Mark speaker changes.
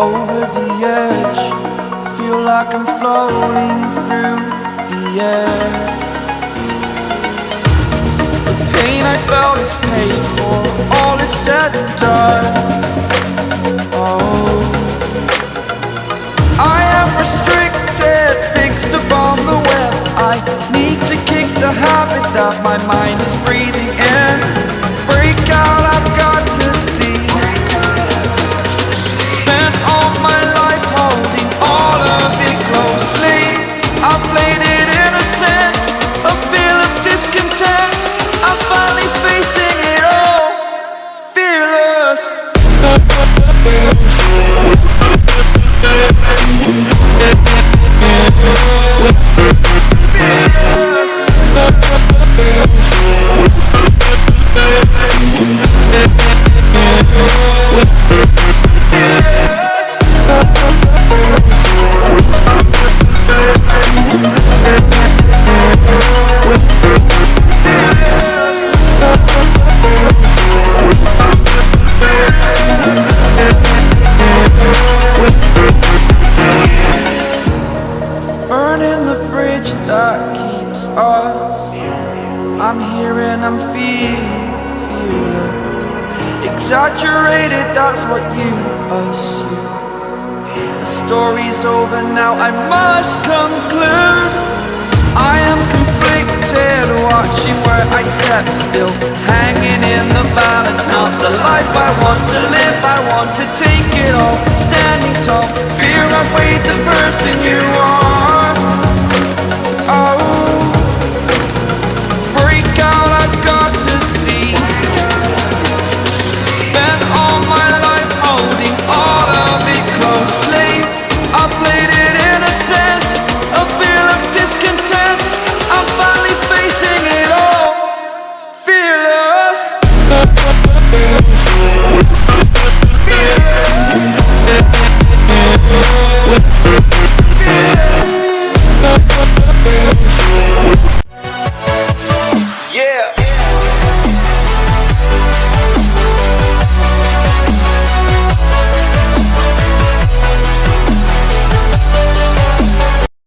Speaker 1: Over the edge, feel like I'm floating through the air. The pain I felt is paid for, all is said and done. Oh, I am restricted, fixed upon the web. I need to kick the habit that my mind is breathing in. Break out, I've got to see. Spent all my life holding all of it closely. I played it innocent, a feel of discontent. I'm finally facing it all, fearless. Burning the bridge that keeps us. I'm here and I'm feeling fearless. Exaggerated, that's what you assume. The story's over now, I must conclude. I am conflicted, watching where I step still, hanging in the balance. Not the life I want to live, I want to take it all. Standing tall, fear I weighed the person you